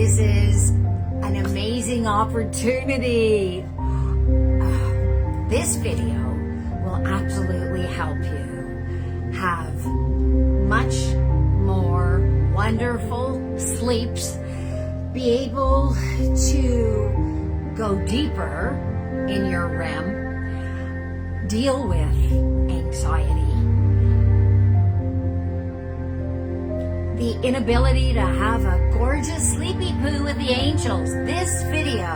This is an amazing opportunity. This video will absolutely help you have much more wonderful sleeps, be able to go deeper in your REM, deal with anxiety, the inability to have a gorgeous sleepy poo with the angels. This video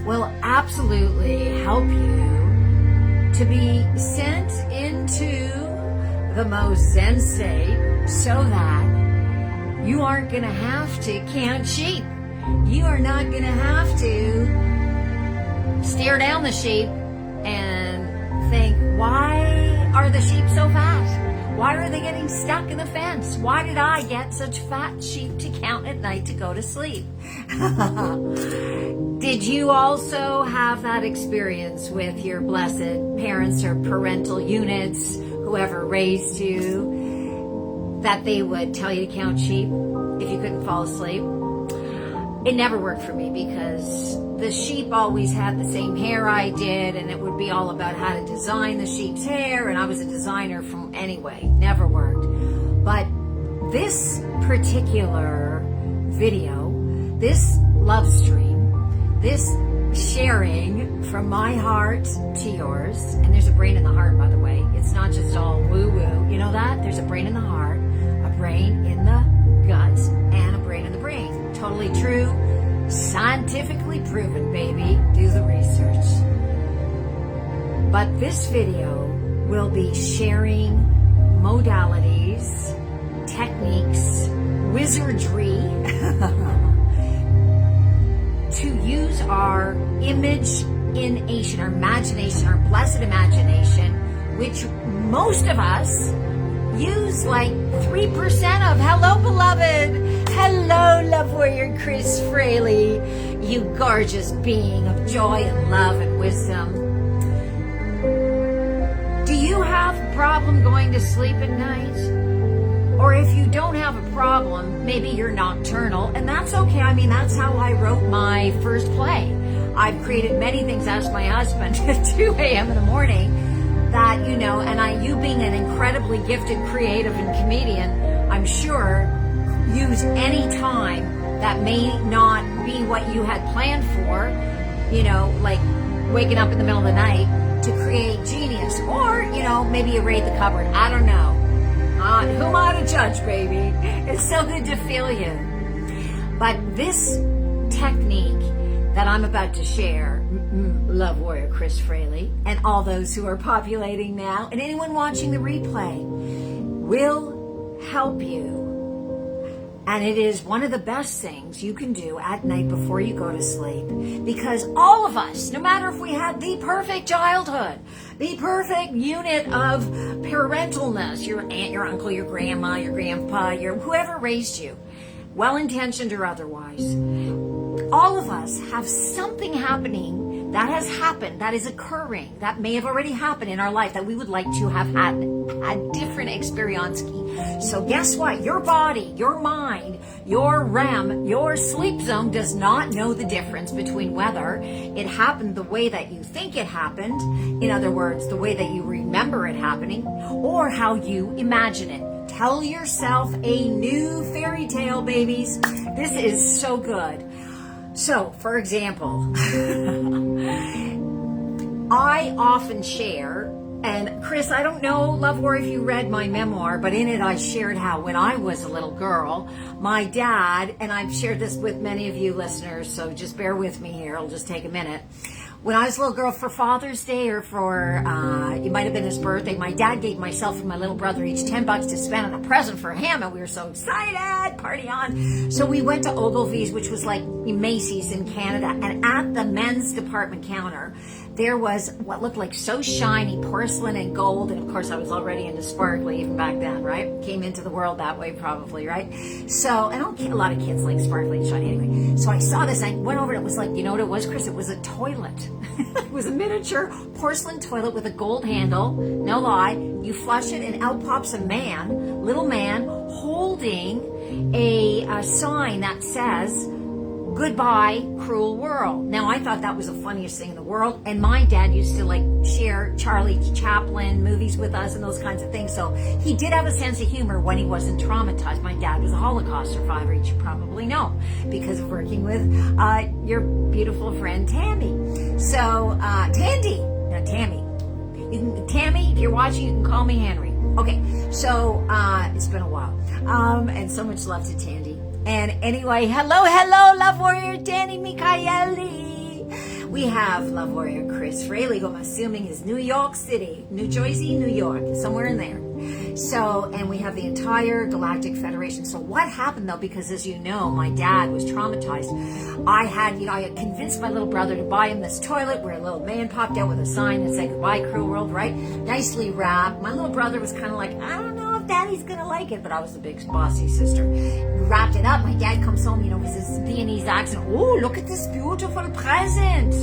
will absolutely help you to be sent into the most zen state so that you aren't going to have to count sheep. You are not going to have to stare down the sheep and think, why are the sheep so fat? Why are they getting stuck in the fence? Why did I get such fat sheep to count at night to go to sleep? Did you also have that experience with your blessed parents or parental units, whoever raised you, that they would tell you to count sheep if you couldn't fall asleep? It never worked for me because the sheep always had the same hair I did, and it would be all about how to design the sheep's hair, and I was a designer from anyway. Never worked. But this particular video, this love stream, this sharing from my heart to yours, and there's a brain in the heart, by the way. It's not just all woo-woo. You know that? There's a brain in the heart, a brain in the guts, and a brain in the brain. Totally true. Scientifically proven, baby. Do the research. But this video will be sharing modalities, techniques, wizardry to use our imagination, our imagination, our blessed imagination, which most of us use like 3% of. Hello, beloved. Hello, love warrior Chris Fraley, you gorgeous being of joy and love and wisdom. Do you have a problem going to sleep at night? Or if you don't have a problem, maybe you're nocturnal, and that's okay. I mean, that's how I wrote my first play. I've created many things, asked my husband at 2 a.m. in the morning, that, you know, and you being an incredibly gifted creative and comedian, I'm sure, use any time that may not be what you had planned for, you know, like waking up in the middle of the night to create genius. Or, you know, maybe you raid the cupboard. I don't know. Who am I to judge, baby? It's so good to feel you. But this technique that I'm about to share, love warrior Chris Fraley, and all those who are populating now, and anyone watching the replay, will help you. And it is one of the best things you can do at night before you go to sleep. Because all of us, no matter if we had the perfect childhood, the perfect unit of parentalness, your aunt, your uncle, your grandma, your grandpa, your whoever raised you, well-intentioned or otherwise, all of us have something happening that has happened, that is occurring, that may have already happened in our life that we would like to have had a different experience. So guess what? Your body, your mind, your REM, your sleep zone does not know the difference between whether it happened the way that you think it happened, in other words, the way that you remember it happening, or how you imagine it. Tell yourself a new fairy tale, babies. This is so good. So, for example, I often share, and Chris, I don't know, Love Warrior, if you read my memoir, but in it I shared how when I was a little girl, my dad, and I've shared this with many of you listeners, so just bear with me here, it'll just take a minute. When I was a little girl, for Father's Day or for, it might have been his birthday, my dad gave myself and my little brother each $10 to spend on a present for him, and we were so excited, party on. So we went to Ogilvy's, which was like Macy's in Canada, and at the men's department counter, there was what looked like so shiny porcelain and gold, and of course I was already into sparkly even back then, right? Came into the world that way probably, right? So, and a lot of kids like sparkly and shiny anyway. So I saw this, I went over and it was like, you know what it was, Chris? It was a toilet. It was a miniature porcelain toilet with a gold handle, no lie. You flush it and out pops a man, little man, holding a sign that says, goodbye, cruel world. Now, I thought that was the funniest thing in the world. And my dad used to like share Charlie Chaplin movies with us and those kinds of things. So he did have a sense of humor when he wasn't traumatized. My dad was a Holocaust survivor, you should probably know, because of working with your beautiful friend Tammy. So, Tammy. Tammy, if you're watching, you can call me Henry. Okay, so it's been a while. And so much love to Tandy. And anyway, hello, Love Warrior Danny Michaeli. We have Love Warrior Chris Fraley, who I'm assuming is New York City, New Jersey, New York, somewhere in there. So, and we have the entire Galactic Federation. So what happened though, because as you know, my dad was traumatized. I had convinced my little brother to buy him this toilet where a little man popped out with a sign that said, "Goodbye, cruel world," right? Nicely wrapped. My little brother was kind of like, I don't know if Daddy's gonna like it, but I was the big bossy sister. We wrapped it up. My dad comes home, with his Viennese accent. Oh, look at this beautiful present.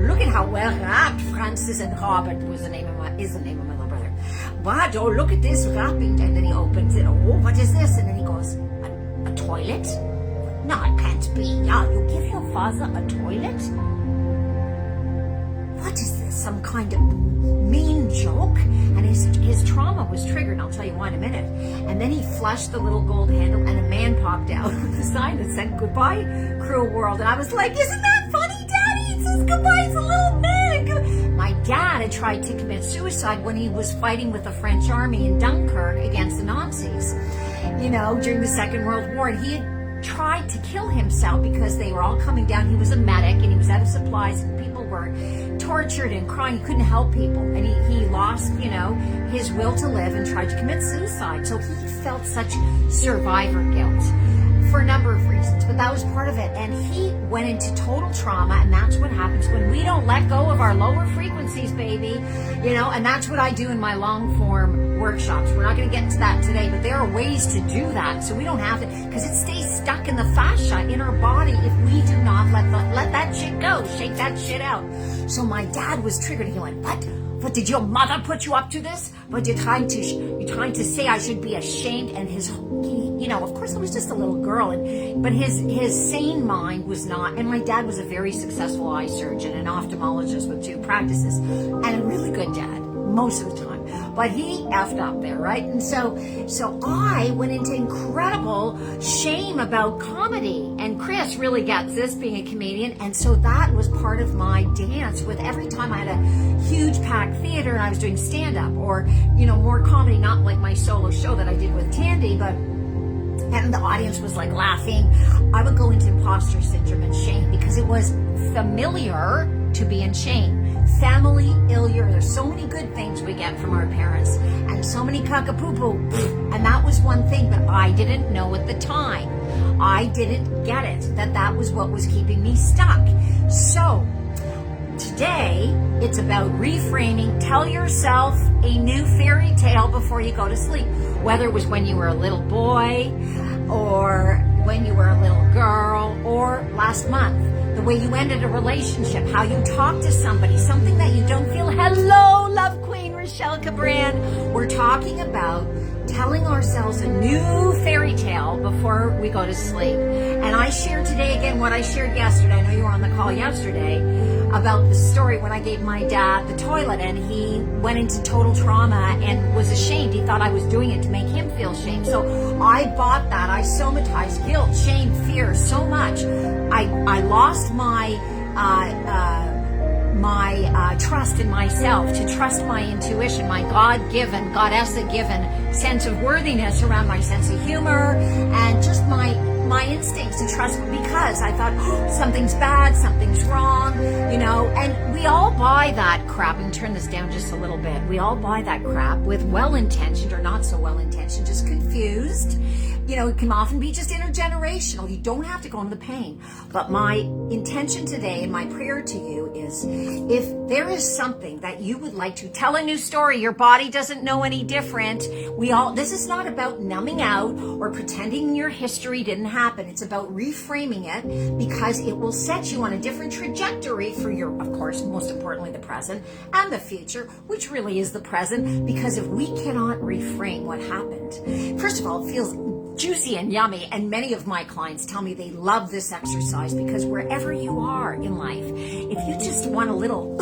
Look at how well wrapped Francis and Robert is the name of my little brother. What? Oh, look at this wrapping. And then he opens it. Oh, what is this? And then he goes, a toilet? No, it can't be. Yeah, you give your father a toilet? What is this? Some kind of mean joke? And his trauma was triggered, and I'll tell you why in a minute. And then he flushed the little gold handle, and a man popped out with a sign that said, "Goodbye, cruel world." And I was like, isn't that funny, Daddy? It says goodbye, it's a little man. My dad had tried to commit suicide when he was fighting with the French army in Dunkirk against the Nazis, during the Second World War. And he had tried to kill himself because they were all coming down. He was a medic, and he was out of supplies, and people were tortured and crying. He couldn't help people, and he lost, his will to live and tried to commit suicide. So he felt such survivor guilt for a number of reasons, but that was part of it. And he went into total trauma, and that's what happens when we don't let go of our lower frequencies, baby. And that's what I do in my long form workshops. We're not going to get into that today, but there are ways to do that so we don't have to, because it stays stuck in the fascia in our body if we do not let that shit go, shake that shit out. So my dad was triggered. He went, what did your mother put you up to this? But you're trying to say I should be ashamed. And of course I was just a little girl, but his sane mind was not. And my dad was a very successful eye surgeon and ophthalmologist with 2 practices, and a really good dad most of the time. But he effed up there, right? And so I went into incredible shame about comedy. And Chris really gets this, being a comedian. And so that was part of my dance with every time I had a huge packed theater and I was doing stand-up or, more comedy, not like my solo show that I did with Tandy, and the audience was like laughing. I would go into imposter syndrome and shame because it was familiar to be in shame. Family failure. There's so many good things we get from our parents and so many cockapoo-poo. And that was one thing that I didn't know at the time. I didn't get it, that was what was keeping me stuck. So today, it's about reframing. Tell yourself a new fairy tale before you go to sleep. Whether it was when you were a little boy or when you were a little girl or last month. The way you ended a relationship, how you talk to somebody, something that you don't feel. Hello, Love Queen Rochelle Cabran. We're talking about telling ourselves a new fairy tale before we go to sleep. And I shared today again what I shared yesterday. I know you were on the call yesterday about the story when I gave my dad the toilet and he went into total trauma and was ashamed. He thought I was doing it to make him feel shame. So I bought that. I somatized guilt, shame, fear so much. I lost my trust in myself, to trust my intuition, my God-given, goddess-given sense of worthiness around my sense of humor and just my instincts to trust, because I thought, something's bad, something's wrong, and we all buy that crap. And turn this down just a little bit. We all buy that crap with well-intentioned or not so well-intentioned, just confused. It can often be just intergenerational. You don't have to go into the pain. But my intention today and my prayer to you is, if there is something that you would like to tell a new story, your body doesn't know any different. This is not about numbing out or pretending your history didn't happen. It's about reframing it, because it will set you on a different trajectory for your, of course, most importantly, the present and the future, which really is the present. Because if we cannot reframe what happened, first of all, it feels juicy and yummy. And many of my clients tell me they love this exercise because wherever you are in life, if you just want a little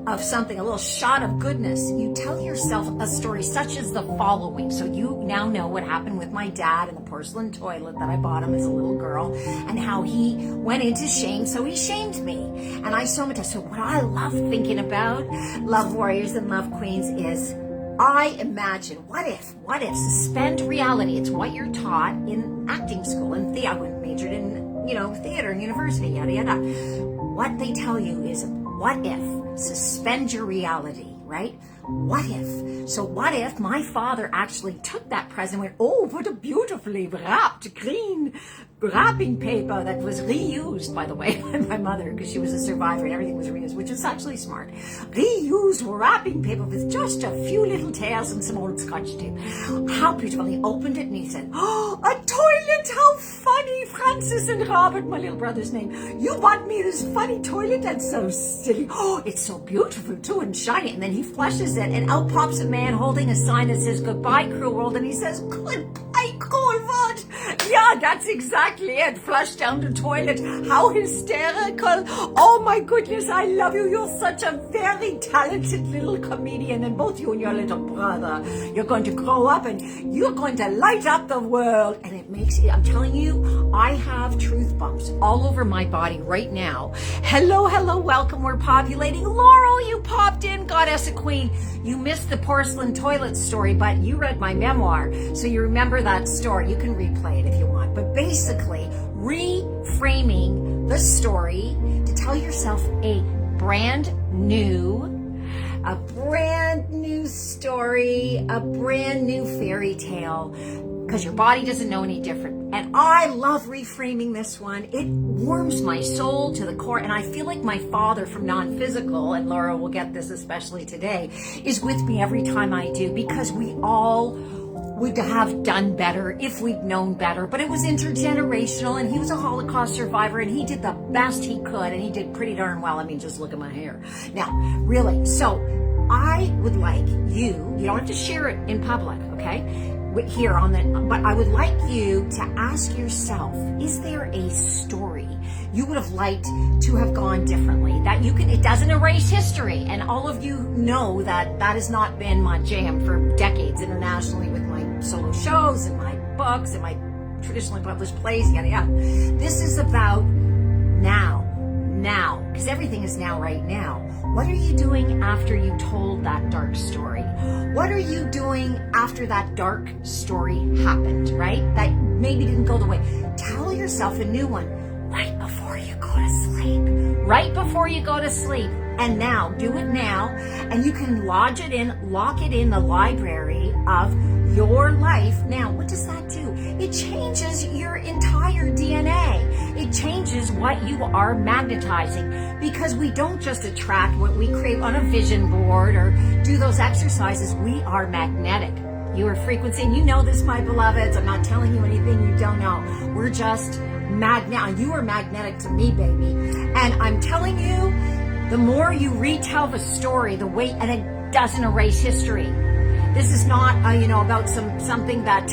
of something, a little shot of goodness, you tell yourself a story such as the following. So you now know what happened with my dad and the porcelain toilet that I bought him as a little girl, and how he went into shame, so he shamed me. And I so much. So what I love thinking about, love warriors and love queens, is I imagine, what if, suspend reality. It's what you're taught in acting school and I majored in, theater and university, yada, yada. What they tell you is, what if, suspend your reality, right? What if? So what if my father actually took that present and went, oh, what a beautifully wrapped green wrapping paper that was reused, by the way, by my mother, because she was a survivor and everything was reused, which is actually smart. Reused wrapping paper with just a few little tears and some old scotch tape. How beautiful. He opened it and he said, oh, a toilet, how funny. Francis and Robert, my little brother's name. You bought me this funny toilet, that's so silly. Oh, it's so beautiful too and shiny. And then he flushes it and out pops a man holding a sign that says, goodbye, cruel world. And he says, goodbye, cruel world. Yeah, that's exactly it. Flush down the toilet. How hysterical. Oh my goodness, I love you. You're such a very talented little comedian. And both you and your little brother, you're going to grow up and you're going to light up the world. And it makes it, I'm telling you, I have truth bumps all over my body right now. Hello, welcome. We're populating. Laurel, you popped in, goddess of queen. You missed the porcelain toilet story, but you read my memoir, so you remember that story. You can replay it if you want. But basically, reframing the story to tell yourself a brand new story, a brand new fairy tale, because your body doesn't know any different. And I love reframing this one. It warms my soul to the core. And I feel like my father from Non-Physical, and Laura will get this especially today, is with me every time I do, because we all would have done better if we'd known better. But it was intergenerational, and he was a Holocaust survivor, and he did the best he could, and he did pretty darn well. I mean, just look at my hair. Now, really, so I would like you don't have to share it in public, okay? Here on the, but I would like you to ask yourself, is there a story you would have liked to have gone differently? That you can, it doesn't erase history. And all of you know that that has not been my jam for decades internationally with my solo shows and my books and my traditionally published plays, yada, yada. This is about now, because everything is now, right now. What are you doing after you told that dark story? What are you doing after that dark story happened, right? That maybe didn't go the way. Tell yourself a new one right before you go to sleep. Right before you go to sleep. And now, do it now. And you can lock it in the library of your life. Now, what does that do? It changes your entire DNA. It changes what you are magnetizing, because we don't just attract what we crave on a vision board or do those exercises. We are magnetic. You are frequency, and you know this, my beloveds. I'm not telling you anything you don't know. We're just magnetic. You are magnetic to me, baby. And I'm telling you, the more you retell the story, the way, and it doesn't erase history. This is not, about something that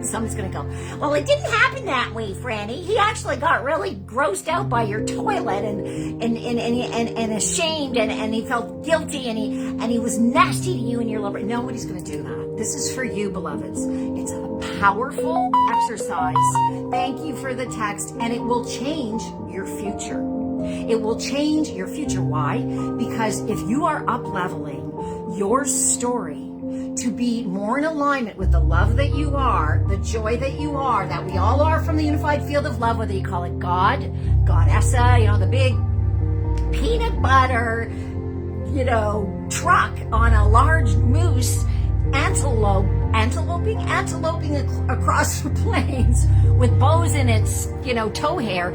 someone's going to go, well, it didn't happen that way, Franny. He actually got really grossed out by your toilet and ashamed, and he felt guilty, and he was nasty to you and your lover. Nobody's going to do that. This is for you, beloveds. It's a powerful exercise. Thank you for the text, and it will change your future. It will change your future. Why? Because if you are up-leveling your story to be more in alignment with the love that you are, the joy that you are, that we all are from the unified field of love, whether you call it God, Goddessa, the big peanut butter, truck on a large moose, anteloping across the plains with bows in its, tow hair.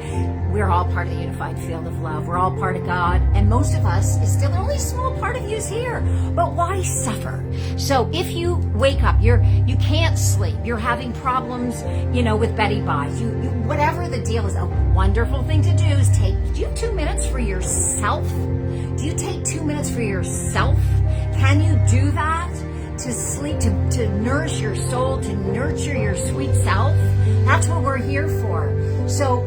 We're all part of the unified field of love. We're all part of God. And most of us is still only a small part of you is here. But why suffer? So if you wake up, you can't sleep, you're having problems, with Betty Buys, you whatever the deal is, a wonderful thing to do is do you have 2 minutes for yourself? Do you take 2 minutes for yourself? Can you do that? to sleep, to nourish your soul, to nurture your sweet self. That's what we're here for. So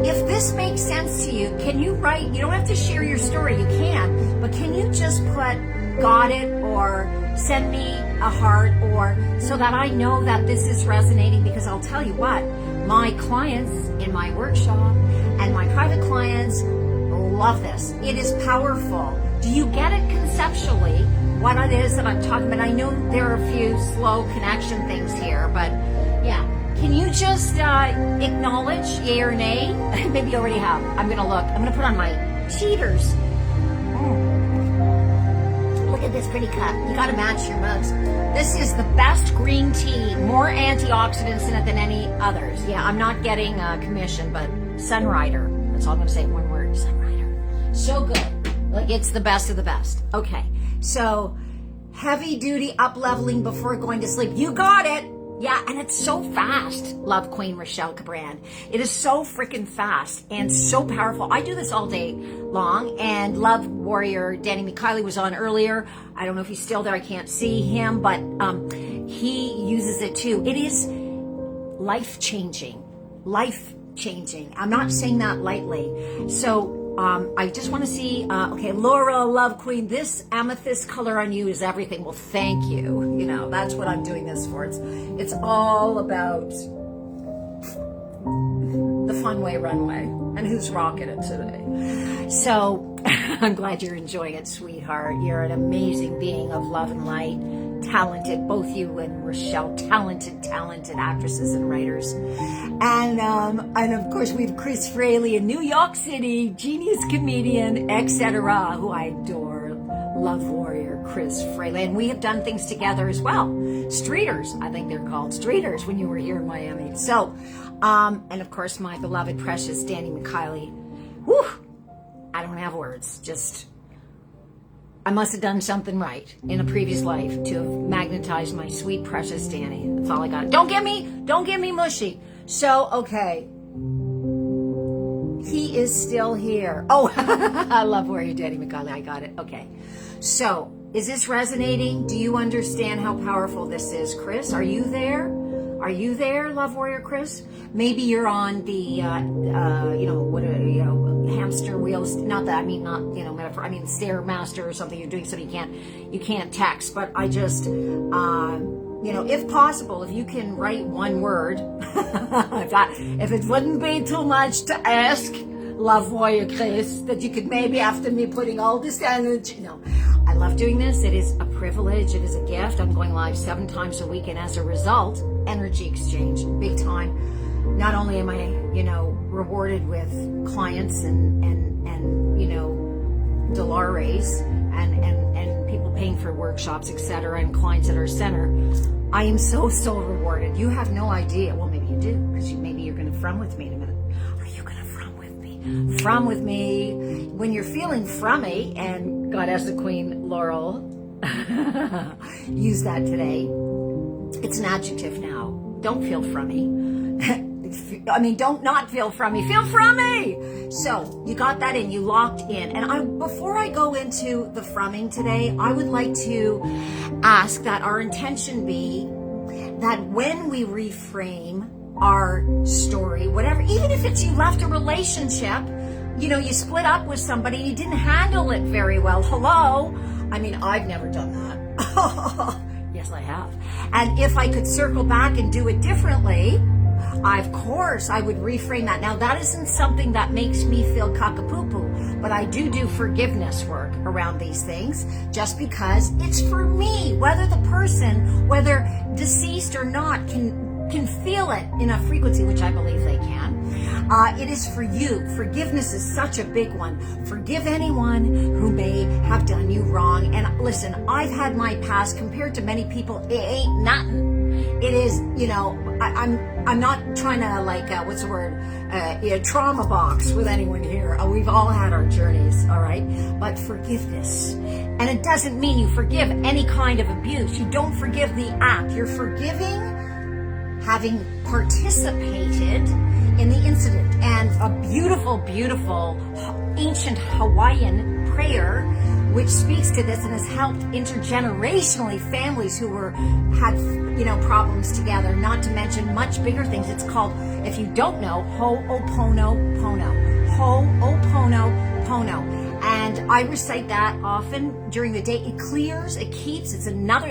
if this makes sense to you, can you write, you don't have to share your story, you can, but can you just put got it or send me a heart, or so that I know that this is resonating? Because I'll tell you what, my clients in my workshop and my private clients love this. It is powerful. Do you get it conceptually, what it is that I'm talking about? I know there are a few slow connection things here, but yeah. Can you just acknowledge yay or nay? Maybe you already have. I'm going to look. I'm going to put on my cheaters. Look at this pretty cup. You got to match your mugs. This is the best green tea. More antioxidants in it than any others. Yeah, I'm not getting commission, but Sunrider. That's all I'm going to say. One word. Sunrider. So good. Like, it's the best of the best. Okay. So, heavy duty up leveling before going to sleep. You got it. Yeah, and it's so fast, Love Queen Rochelle Cabrand. It is so freaking fast and so powerful. I do this all day long, and Love Warrior Danny Mikhaili was on earlier. I don't know if he's still there. I can't see him, but he uses it too. It is life-changing. Life-changing. I'm not saying that lightly. So, I just want to see, okay, Laura, Love Queen, this amethyst color on you is everything. Well, thank you. You know, that's what I'm doing this for. It's all about the Funway Runway and who's rocking it today. So I'm glad you're enjoying it, sweetheart. You're an amazing being of love and light. Talented, both you and Rochelle, talented actresses and writers. And of course we have Chris Fraley in New York City, genius comedian, etc., who I adore. Love Warrior Chris Fraley. And we have done things together as well. Streeters, I think they're called Streeters, when you were here in Miami. So, and of course my beloved, precious Danny Mikhaili. Whew, I don't have words, just... I must have done something right in a previous life to have magnetized my sweet, precious Danny. That's all I got. Don't get me mushy. So, okay. He is still here. Oh, I love Warrior Danny Mikhaili. I got it. Okay. So, is this resonating? Do you understand how powerful this is, Chris? Are you there? Are you there, Love Warrior Chris? Maybe you're on the, hamster wheels. Not that, I mean, not, metaphor. I mean, Stairmaster or something you're doing, so you can't text. But I just, if possible, if you can write one word, if it wouldn't be too much to ask, Love Warrior Chris, that you could maybe, after me putting all this energy, I love doing this. It is a privilege. It is a gift. I'm going live 7 times a week, and as a result, energy exchange, big time. Not only am I, rewarded with clients and dollars and people paying for workshops, etc., and clients at our center, I am so rewarded. You have no idea. Well, maybe you do, because maybe you're going to from with me in a minute. Are you going to from with me? From with me. When you're feeling frummy, and God has the Queen Laurel use that today. It's an adjective now. Don't feel frummy. Don't not feel frummy. Feel frummy! So, you got that in. You locked in. And before I go into the frumming today, I would like to ask that our intention be that when we reframe our story, whatever, even if it's you left a relationship, you split up with somebody and you didn't handle it very well. Hello? I've never done that. Yes, I have. And if I could circle back and do it differently, of course, I would reframe that. Now, that isn't something that makes me feel cockapoo-poo, but I do forgiveness work around these things just because it's for me. Whether the person, whether deceased or not, can feel it in a frequency, which I believe they can. It is for you. Forgiveness is such a big one. Forgive anyone who may have done you wrong. And listen, I've had my past compared to many people. It ain't nothing. It is, I'm not trying to what's the word? Trauma box with anyone here. We've all had our journeys, all right? But forgiveness. And it doesn't mean you forgive any kind of abuse. You don't forgive the act. You're forgiving having participated in the incident. And a beautiful, beautiful ancient Hawaiian prayer which speaks to this and has helped intergenerationally families who had problems together, not to mention much bigger things. It's called, if you don't know, Ho'oponopono. Ho'oponopono. And I recite that often during the day. It clears, it keeps,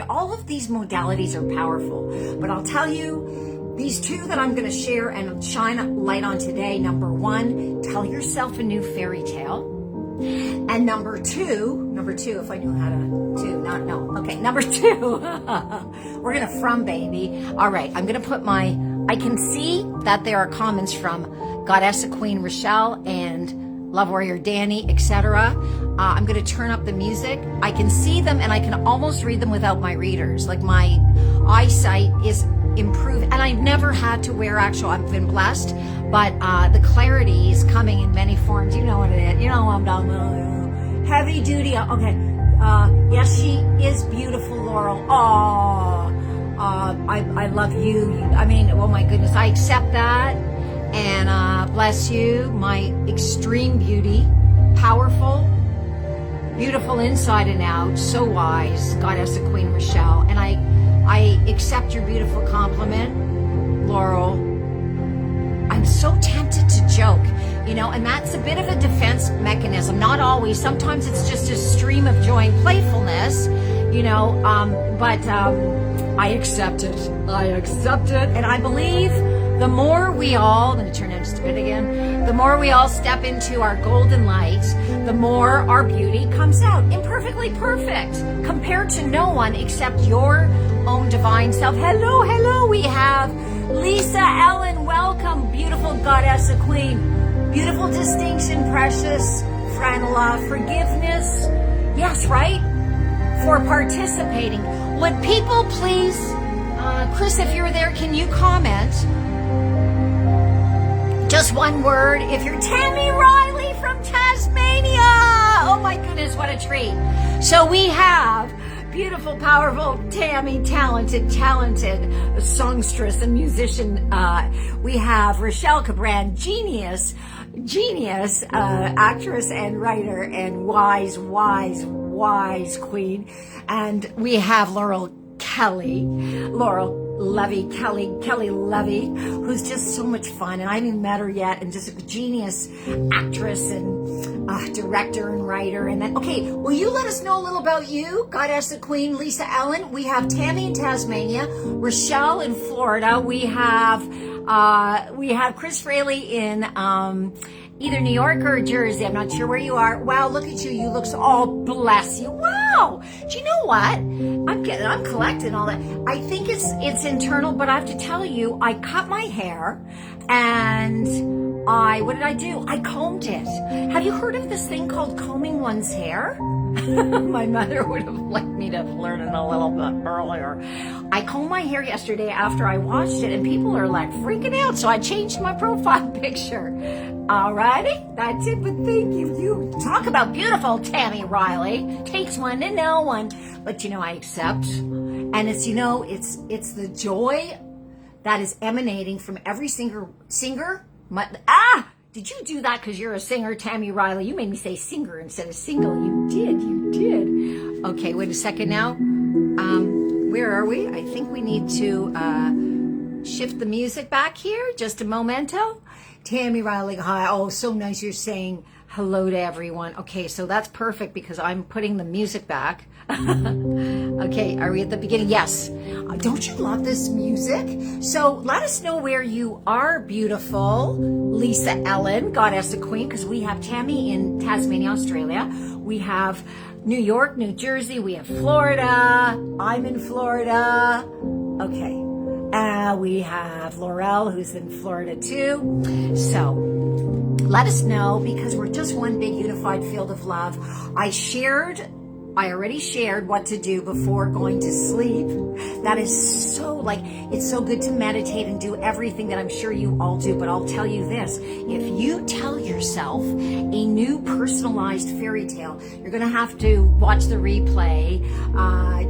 all of these modalities are powerful. But I'll tell you, these two that I'm going to share and shine a light on today. Number one, tell yourself a new fairy tale. And number two, if I knew how okay, number two, we're going to baby. All right, I'm going to put I can see that there are comments from Goddessa Queen Rochelle and Love Warrior Danny, etc. I'm going to turn up the music. I can see them and I can almost read them without my readers. Like my eyesight is improved, and I've never had to wear I've been blessed, but the clarity is coming in many forms. You know what it is. You know I'm down heavy duty. Okay. Yes, she is beautiful, Laurel. I love you. Oh my goodness, I accept that. And bless you, my extreme beauty, powerful, beautiful inside and out, so wise, Goddessa Queen Rochelle. And I accept your beautiful compliment, Laurel. I'm so tempted to joke, and that's a bit of a defense mechanism. Not always. Sometimes it's just a stream of joy and playfulness, but I accept it. And I believe the more we all, I'm going to turn down just a bit again, the more we all step into our golden light, the more our beauty comes out. Imperfectly perfect, compared to no one except your own divine self. Hello, we have Lisa Ellen, welcome, beautiful Goddessa Queen. Beautiful distinction, precious, Franela, forgiveness. Yes, right? For participating. Would people please, Chris, if you're there, can you comment? Just one word. If you're Tammy Riley from Tasmania. Oh my goodness, what a treat. So we have beautiful, powerful Tammy, talented songstress and musician. We have Rochelle Cabran, genius, actress and writer and wise queen. And we have Laurel Kelly Levy, who's just so much fun, and I haven't even met her yet, and just a genius actress and director and writer. And then, okay, will you let us know a little about you, Goddessa Queen Lisa Ellen? We have Tammy in Tasmania, Rochelle in Florida. We have Chris Fraley in either New York or Jersey. I'm not sure where you are. Wow, look at you. You look so, bless you. Wow. Do you know what? I'm collecting all that. I think it's internal, but I have to tell you, I cut my hair and what did I do? I combed it. Have you heard of this thing called combing one's hair? My mother would have liked me to learn it a little bit earlier. I combed my hair yesterday after I washed it, and people are like freaking out, so I changed my profile picture. Alrighty, that's it, but thank you. You talk about beautiful, Tammy Riley. Takes one to know one. But I accept. And it's the joy that is emanating from every singer. Did you do that because you're a singer, Tammy Riley? You made me say singer instead of single. You did. Okay, wait a second now. Where are we? I think we need to shift the music back here. Just a momento. Tammy Riley, hi. Oh, so nice you're saying hello to everyone. Okay, so that's perfect because I'm putting the music back. Okay, are we at the beginning? Yes. Don't you love this music? So let us know where you are, beautiful Lisa Ellen, Goddessa Queen, because we have Tammy in Tasmania, Australia. We have New York, New Jersey. We have Florida. I'm in Florida. Okay. We have Laurel, who's in Florida too. So let us know, because we're just one big unified field of love. I already shared what to do before going to sleep. That is so it's so good to meditate and do everything that I'm sure you all do. But I'll tell you this, if you tell yourself a new personalized fairy tale. You're going to have to watch the replay,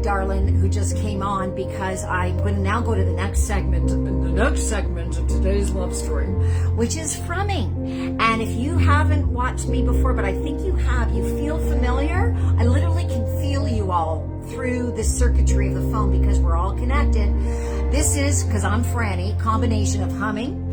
Darlin, who just came on, because I'm going to now go to the next segment of today's love story, which is frumming. And if you haven't watched me before, but I think you have, you feel familiar, I literally can feel you all through the circuitry of the phone because we're all connected. This is, because I'm Franny, combination of humming,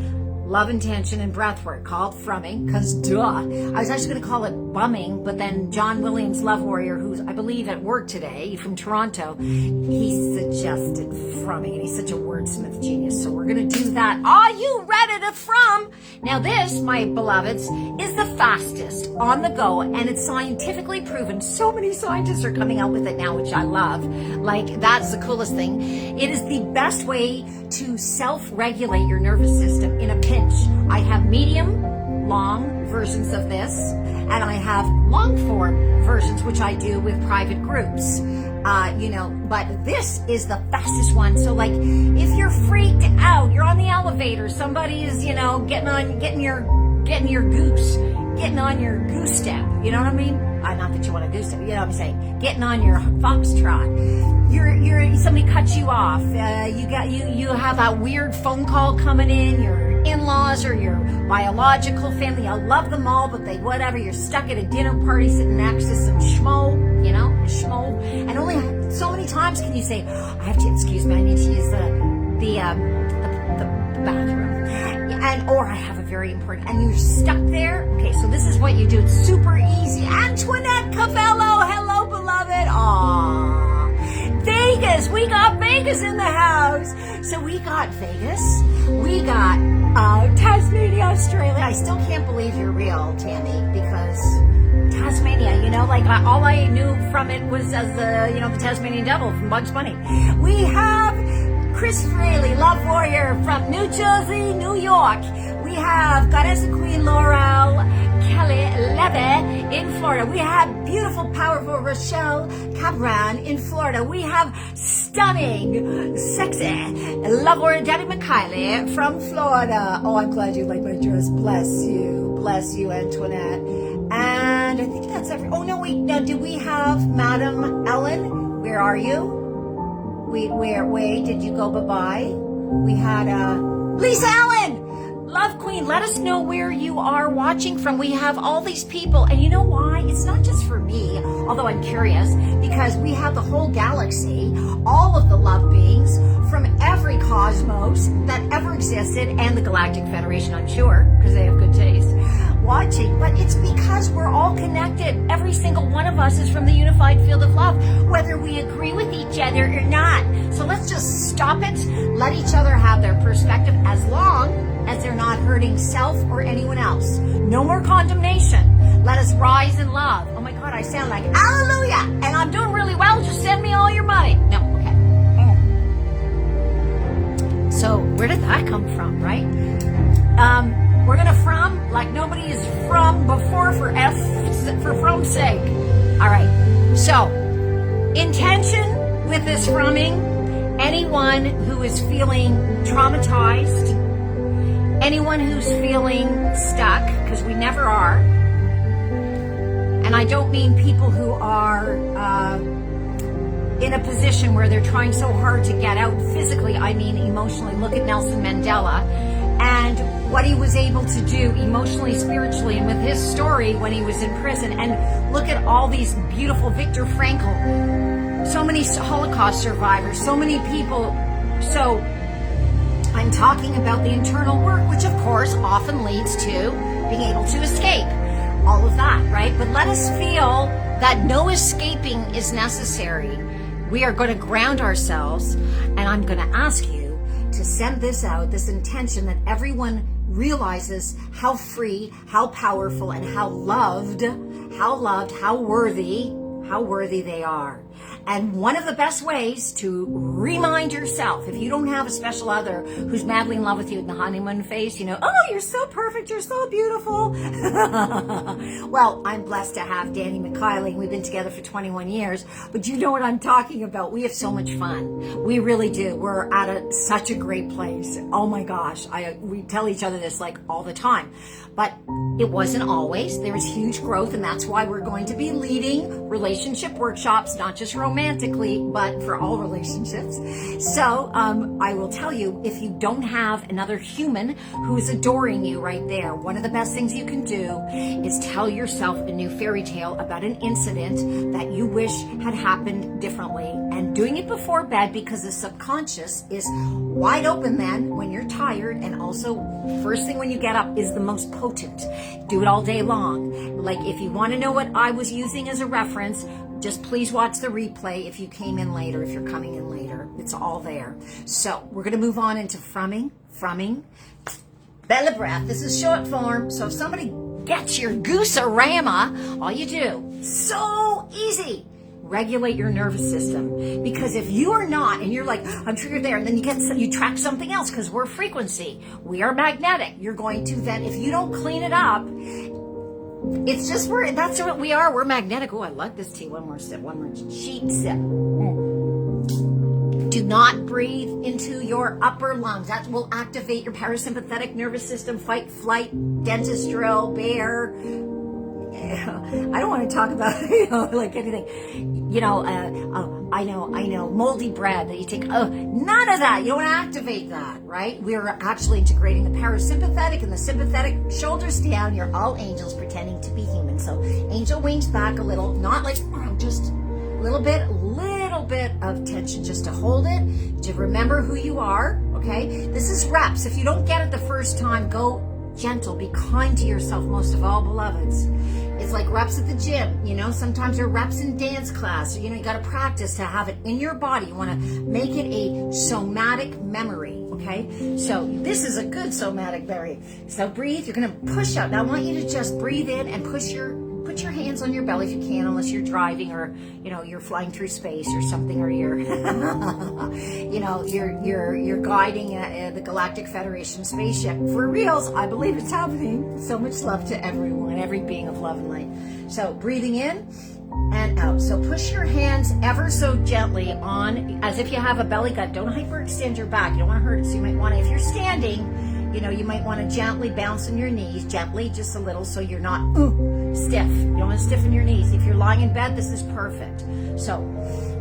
love intention, and breathwork, called frumming, because duh. I was actually going to call it bumming, but then John Williams, Love Warrior, who's I believe at work today from Toronto, he suggested frumming, and he's such a wordsmith genius, so we're going to do that. Are you ready to frum? Now this, my beloveds, is the fastest on the go, and it's scientifically proven. So many scientists are coming out with it now, which I love. Like, that's the coolest thing. It is the best way to self-regulate your nervous system in a pinch. I have medium, long versions of this, and I have long form versions, which I do with private groups. But this is the fastest one. So like, if you're freaked out, you're on the elevator, somebody is, getting on your goose step. You know what I mean? Not that you want a goose step, you know what I'm saying? Getting on your foxtrot. Somebody cuts you off. You have that weird phone call coming in, your in-laws or your biological family. I love them all, but whatever. You're stuck at a dinner party sitting next to some schmo, and only so many times can you say, I have to, excuse me, I need to use the bathroom. Or I have a very important, and you're stuck there. Okay, so this is what you do. It's super easy. Antoinette Cavello, hello, beloved. Aww. Vegas, we got Vegas in the house. So we got Vegas. We got Tasmania, Australia. I still can't believe you're real, Tammy, because Tasmania, all I knew from it was as the Tasmanian devil from Bugs Bunny. We have Chris Fraley, Love Warrior from New Jersey, New York. We have Goddess and Queen Laurel Kelly Levy in Florida. We have beautiful, powerful Rochelle Cabran in Florida. We have stunning, sexy Love Warrior Daddy McKiley from Florida. Oh, I'm glad you like my dress. Bless you, Antoinette. And I think that's every. Oh no, wait. Now, do we have Madam Ellen? Where are you? Wait, did you go bye-bye? We had Lisa Ellen, Love Queen. Let us know where you are watching from. We have all these people, and you know why? It's not just for me, although I'm curious, because we have the whole galaxy, all of the love beings from every cosmos that ever existed, and the Galactic Federation, I'm sure, because they have good taste, watching. But it's because we're all connected. Every single one of us is from the unified field of love, whether we agree with each other or not. So let's just stop it, let each other have their perspective, as long as they're not hurting self or anyone else. No more condemnation. Let us rise in love. Oh my God, I sound like hallelujah, and I'm doing really well. Just send me all your money. No, okay. So where did that come from, right? We're gonna from like nobody is from before for from's sake. All right. So intention with this frumming, anyone who is feeling traumatized, anyone who's feeling stuck, because we never are. And I don't mean people who are in a position where they're trying so hard to get out physically. I mean emotionally. Look at Nelson Mandela and what he was able to do emotionally, spiritually, and with his story when he was in prison. And look at all these beautiful Viktor Frankl, so many Holocaust survivors, so many people. So I'm talking about the internal work, which of course often leads to being able to escape. All of that, right? But let us feel that no escaping is necessary. We are going to ground ourselves, and I'm going to ask you to send this out, this intention that everyone realizes how free, how powerful, and how loved, how worthy they are. And one of the best ways to remind yourself, if you don't have a special other who's madly in love with you in the honeymoon phase, oh, you're so perfect, you're so beautiful. Well, I'm blessed to have Danny McKiley. We've been together for 21 years, but you know what I'm talking about. We have so much fun. We really do. We're at such a great place. Oh my gosh. We tell each other this like all the time, but it wasn't always. There was huge growth, and that's why we're going to be leading relationship workshops, not just romantically, but for all relationships. So I will tell you, if you don't have another human who's adoring you right there, one of the best things you can do is tell yourself a new fairy tale about an incident that you wish had happened differently, and doing it before bed, because the subconscious is wide open then when you're tired, and also first thing when you get up is the most potent. Do it all day long. Like, if you want to know what I was using as a reference, just please watch the replay if you came in later, if you're coming in later. It's all there. So we're going to move on into frumming, belly breath. This is short form. So if somebody gets your goose-a-rama, all you do, so easy, regulate your nervous system. Because if you are not, and you're like, I'm triggered there, and then you track something else, because we're frequency, we are magnetic. You're going to then, if you don't clean it up, it's just, that's what we are. We're magnetic. Oh, I like this tea. One more sip, one more cheap sip. Do not breathe into your upper lungs. That will activate your parasympathetic nervous system, fight, flight, dentist drill, bear. I don't want to talk about like anything. I know moldy bread that you take. Oh, none of that. You don't want to activate that, right? We're actually integrating the parasympathetic and the sympathetic. Shoulders down. You're all angels pretending to be human. So angel wings back a little, not like just a little bit of tension, just to hold it, to remember who you are. Okay, this is reps. If you don't get it the first time, go gentle, be kind to yourself, most of all, beloveds. It's like reps at the gym, sometimes there are reps in dance class. You got to practice to have it in your body. You want to make it a somatic memory, okay? So this is a good somatic memory. So breathe, you're going to push out. Now I want you to just breathe in and put your hands on your belly if you can, unless you're driving or, you're flying through space or something, or you're, you're guiding the Galactic Federation spaceship. For reals, I believe it's happening. So much love to everyone, every being of love and light. So breathing in and out. So push your hands ever so gently on, as if you have a belly gut. Don't hyperextend your back. You don't want to hurt it. So you might want to, if you're standing, you might want to gently bounce on your knees, gently, just a little, so you're not stiff. You don't want to stiffen your knees. If you're lying in bed, this is perfect. So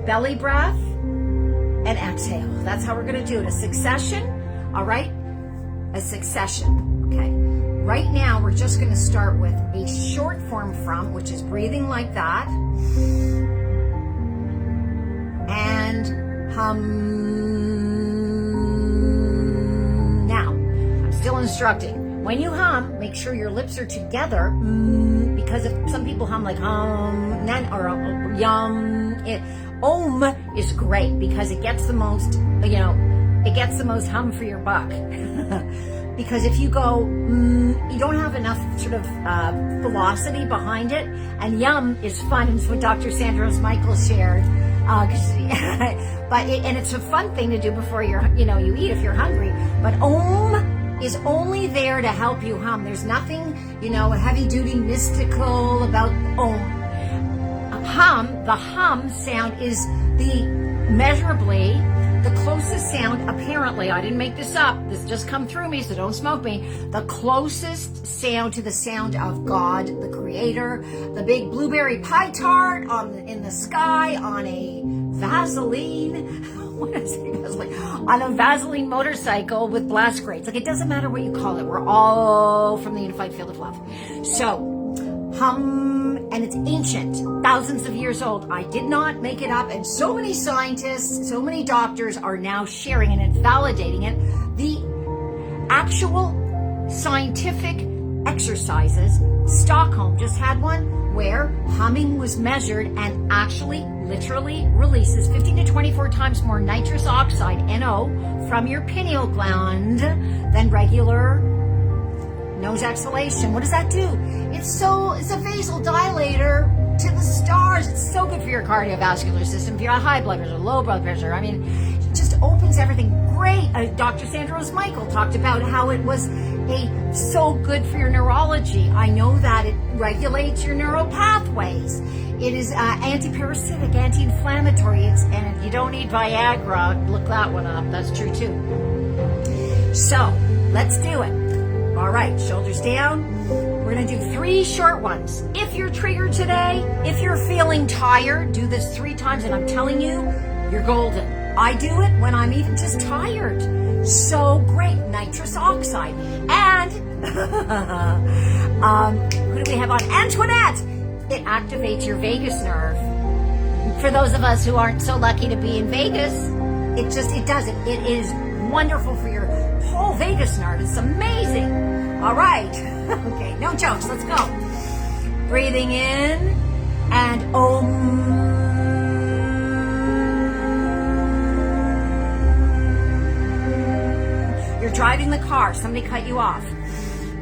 belly breath and exhale. That's how we're going to do it. A succession, all right? A succession, okay? Right now, we're just going to start with a short form from, which is breathing like that. And still instructing. When you hum, make sure your lips are together, because if some people hum like hum, or yum, om is great because it gets the most, it gets the most hum for your buck. Because if you go, you don't have enough sort of velocity behind it, and yum is fun, and it's what Dr. Sandros Michael shared. And it's a fun thing to do before you eat if you're hungry. But om is only there to help you hum. There's nothing, heavy-duty mystical about om. The hum sound is measurably the closest sound, apparently, I didn't make this up, this just come through me, so don't smoke me, the closest sound to the sound of God, the Creator, the big blueberry pie tart in the sky on a Vaseline, on a Vaseline motorcycle with blast grates. Like, it doesn't matter what you call it. We're all from the unified field of love. So, hum, and it's ancient, thousands of years old. I did not make it up, and so many scientists, so many doctors are now sharing it and validating it. The actual scientific exercises, Stockholm just had one where humming was measured and actually literally releases 15 to 24 times more nitrous oxide, NO, from your pineal gland than regular nose exhalation. What does that do? It's a vasodilator to the stars. It's so good for your cardiovascular system, if you have high blood pressure, low blood pressure. I mean, it just opens everything. Great. Dr. Sandra Rose Michael talked about how it was so good for your neurology. I know that it regulates your neural pathways. It is anti-parasitic, anti-inflammatory. And you don't need Viagra. Look that one up. That's true too. So let's do it. All right, shoulders down. We're going to do 3 short ones. If you're triggered today, if you're feeling tired, do this 3 times, and I'm telling you, you're golden. I do it when I'm even just tired. So great. Nitrous oxide. And who do we have on? Antoinette. It activates your vagus nerve. For those of us who aren't so lucky to be in Vegas, it does it. It is wonderful for your whole vagus nerve. It's amazing. All right. Okay, no jokes. Let's go. Breathing in and Om. You're driving the car. Somebody cut you off.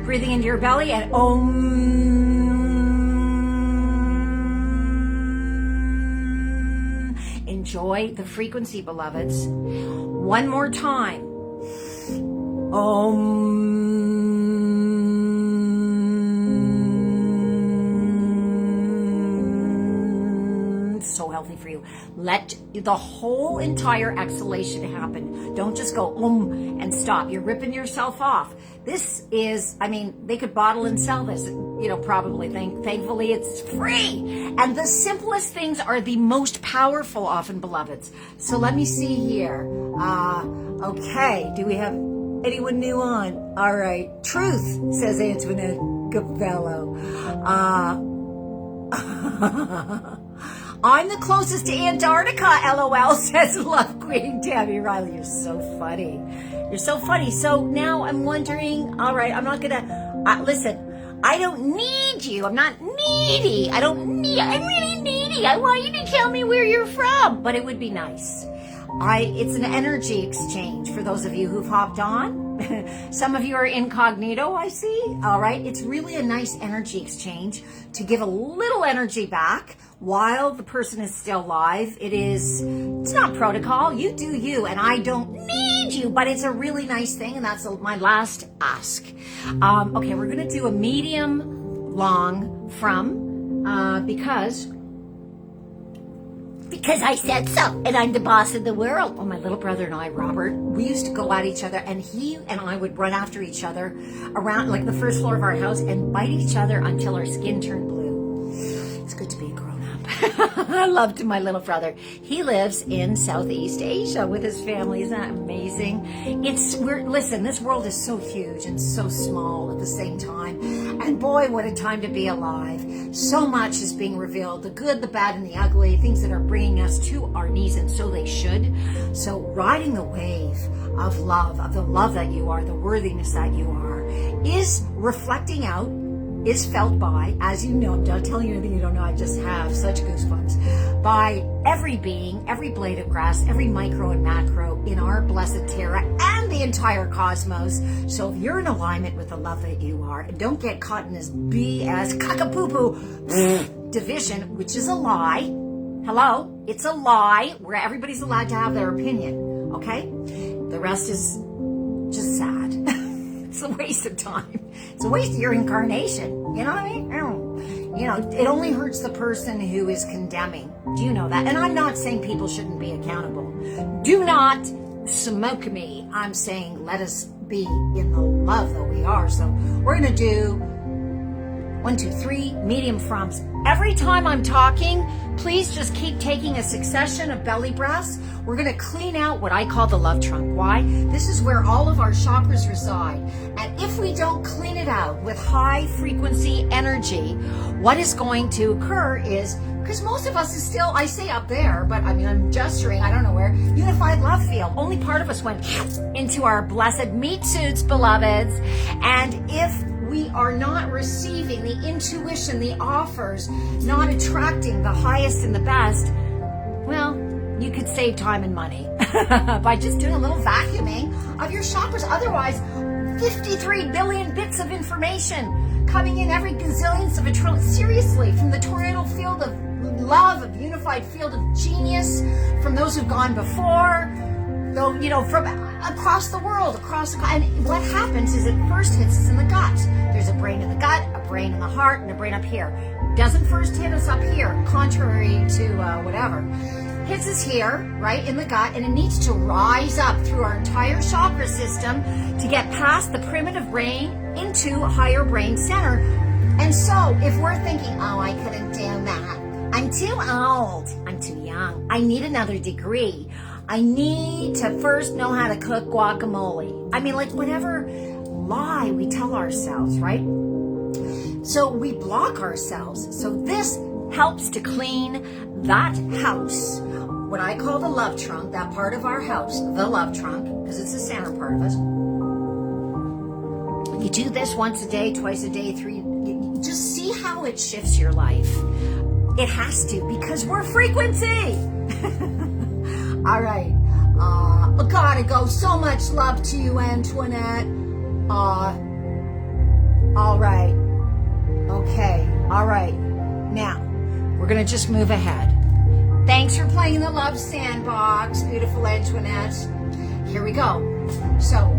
Breathing into your belly and Om. Enjoy the frequency, beloveds. One more time. Om. So healthy for you. Let the whole entire exhalation happen. Don't just go and stop. You're ripping yourself off. This is, I mean, they could bottle and sell this, probably. Thankfully, it's free. And the simplest things are the most powerful, often, beloveds. So let me see here. Okay, do we have anyone new on? All right. Truth, says Antoinette Gavello. I'm the closest to Antarctica, LOL, says Love Queen Tammy Riley. You're so funny. You're so funny. So now I'm wondering, all right, I'm not going to, listen, I don't need you. I'm not needy. I'm really needy. I want you to tell me where you're from. But it would be nice. It's an energy exchange for those of you who've hopped on. Some of you are incognito, I see. All right. It's really a nice energy exchange to give a little energy back while the person is still live. It's not protocol. You do you, and I don't need you, but it's a really nice thing, and that's my last ask. Okay, we're going to do a medium long from, because I said so, and I'm the boss of the world. Well, my little brother and I, Robert, we used to go at each other, and he and I would run after each other around like the first floor of our house and bite each other until our skin turned blue. It's good to be a grown-up. I loved my little brother. He lives in Southeast Asia with his family. Isn't that amazing? Listen, this world is so huge and so small at the same time. And boy, what a time to be alive. So much is being revealed. The good, the bad, and the ugly. Things that are bringing us to our knees, and so they should. So riding the wave of love, of the love that you are, the worthiness that you are, is reflecting out, is felt by, as you know, I'm not telling you anything you don't know, I just have such goosebumps, by every being, every blade of grass, every micro and macro in our blessed Terra and the entire cosmos. So if you're in alignment with the love that you are, and don't get caught in this BS cockapoo division, which is a lie. Hello? It's a lie where everybody's allowed to have their opinion, okay? The rest is just sad. It's a waste of time. It's a waste of your incarnation. You know what I mean? It only hurts the person who is condemning. Do you know that? And I'm not saying people shouldn't be accountable. Do not smoke me. I'm saying let us be in the love that we are. So we're going to do 1, 2, 3 medium froms. Every time I'm talking, please just keep taking a succession of belly breaths. We're going to clean out what I call the love trunk. Why? This is where all of our chakras reside. And if we don't clean it out with high frequency energy, what is going to occur is, because most of us is still, I say up there, but I mean, I'm gesturing, I don't know where, unified love field. Only part of us went into our blessed meat suits, beloveds. And if we are not receiving the intuition, the offers, not attracting the highest and the best, well, you could save time and money by just doing a little vacuuming of your chakras. Otherwise, 53 billion bits of information coming in every gazillionth of a trillion. Seriously, from the tornado field of love of unified field of genius from those who've gone before, though, from across the world, and what happens is it first hits us in the gut. There's a brain in the gut, a brain in the heart, and a brain up here. Doesn't first hit us up here, contrary to whatever. Hits us here, right, in the gut, and it needs to rise up through our entire chakra system to get past the primitive brain into a higher brain center. And so, if we're thinking, oh, I couldn't do that, I'm too old, I'm too young, I need another degree, I need to first know how to cook guacamole. I mean, like whatever lie we tell ourselves, right? So we block ourselves. So this helps to clean that house, what I call the love trunk, that part of our house, the love trunk, because it's the center part of us. You do this once a day, twice a day, just see how it shifts your life. It has to, because we're frequency. All right. Gotta go. So much love to you, Antoinette. All right. Okay. All right. Now, we're going to just move ahead. Thanks for playing the Love Sandbox, beautiful Antoinette. Here we go. So,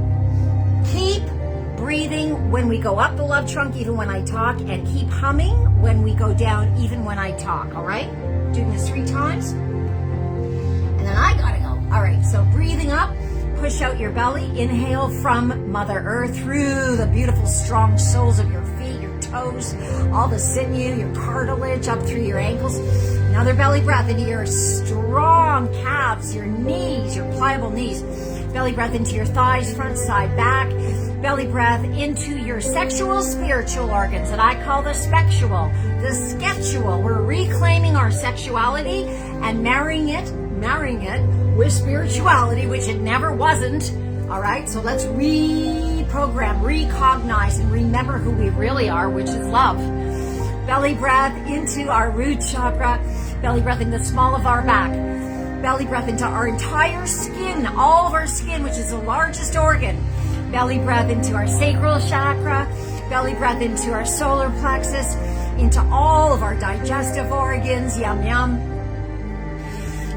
keep breathing when we go up the love trunk, even when I talk, and keep humming when we go down, even when I talk, all right? Doing this 3 times. And then I gotta go. All right, so breathing up, push out your belly, inhale from Mother Earth through the beautiful strong soles of your feet, your toes, all the sinew, your cartilage up through your ankles. Another belly breath into your strong calves, your knees, your pliable knees. Belly breath into your thighs, front, side, back. Belly breath into your sexual, spiritual organs that I call the spectual, the sketchual. We're reclaiming our sexuality and marrying it with spirituality, which it never wasn't. All right, so let's reprogram, recognize, and remember who we really are, which is love. Belly breath into our root chakra. Belly breath into the small of our back. Belly breath into our entire skin, all of our skin, which is the largest organ. Belly breath into our sacral chakra. Belly breath into our solar plexus, into all of our digestive organs. Yum, yum.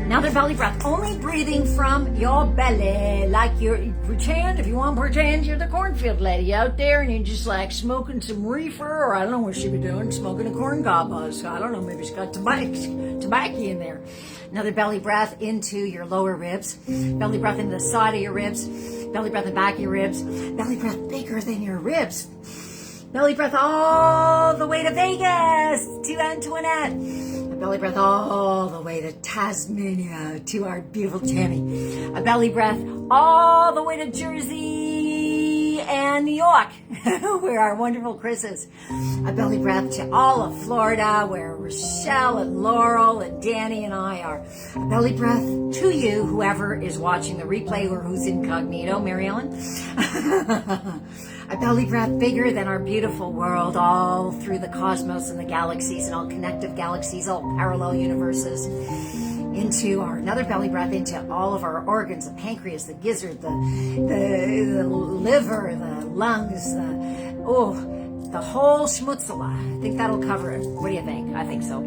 Another belly breath, only breathing from your belly, like you're, pretend, if you want to pretend you're the cornfield lady out there and you're just like smoking some reefer, or I don't know what she be doing, smoking a corn cob husk. I don't know, maybe she's got tobacco in there. Another belly breath into your lower ribs, belly breath into the side of your ribs, belly breath in the back of your ribs, belly breath bigger than your ribs. Belly breath all the way to Vegas, to Antoinette. A belly breath all the way to Tasmania, to our beautiful Tammy. A belly breath all the way to Jersey and New York, where our wonderful Chris is. A belly breath to all of Florida, where Rochelle and Laurel and Danny and I are. A belly breath to you, whoever is watching the replay or who's incognito, Mary Ellen. A belly breath bigger than our beautiful world, all through the cosmos and the galaxies and all connective galaxies, all parallel universes. Into our, another belly breath into all of our organs, the pancreas, the gizzard, the liver, the lungs, the whole schmutzela. I think that'll cover it. What do you think? I think so.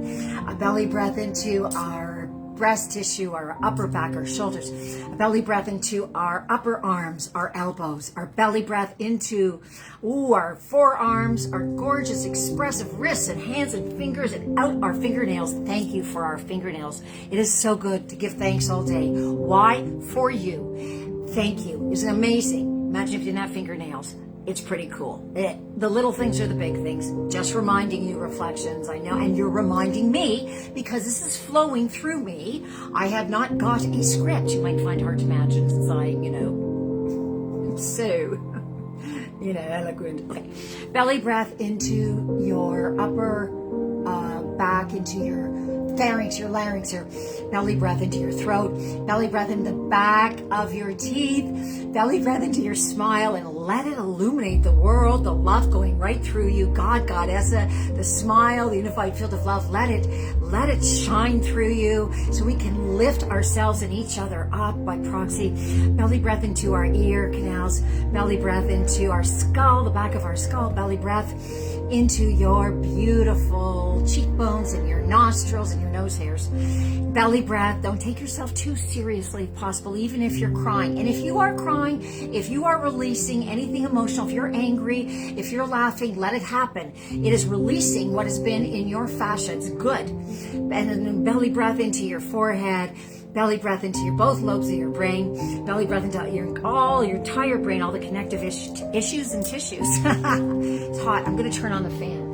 A belly breath into our breast tissue, our upper back, our shoulders. A belly breath into our upper arms, our elbows. Our belly breath into our forearms, our gorgeous expressive wrists and hands and fingers, and out our fingernails. Thank you for our fingernails. It is so good to give thanks all day. Why? For you. Thank you. It's amazing. Imagine if you didn't have fingernails. It's pretty cool. The little things are the big things. Just reminding you reflections, I know, and you're reminding me because this is flowing through me. I have not got a script. You might find hard to imagine since I, so, eloquent. Okay. Belly breath into your upper back, into your pharynx, your larynx, your belly breath into your throat, belly breath in the back of your teeth, belly breath into your smile, and let it illuminate the world, the love going right through you. God, Goddessa, the smile, the unified field of love, let it shine through you so we can lift ourselves and each other up by proxy. Belly breath into our ear canals, belly breath into our skull, the back of our skull, belly breath into your beautiful cheekbones and your nostrils, nostrils and your nose hairs. Belly breath. Don't take yourself too seriously if possible, even if you're crying. And if you are crying, if you are releasing anything emotional, if you're angry, if you're laughing, let it happen. It is releasing what has been in your fascia. It's good. And then belly breath into your forehead. Belly breath into your both lobes of your brain. Belly breath into all your entire brain, all the connective issues and tissues. It's hot. I'm going to turn on the fan.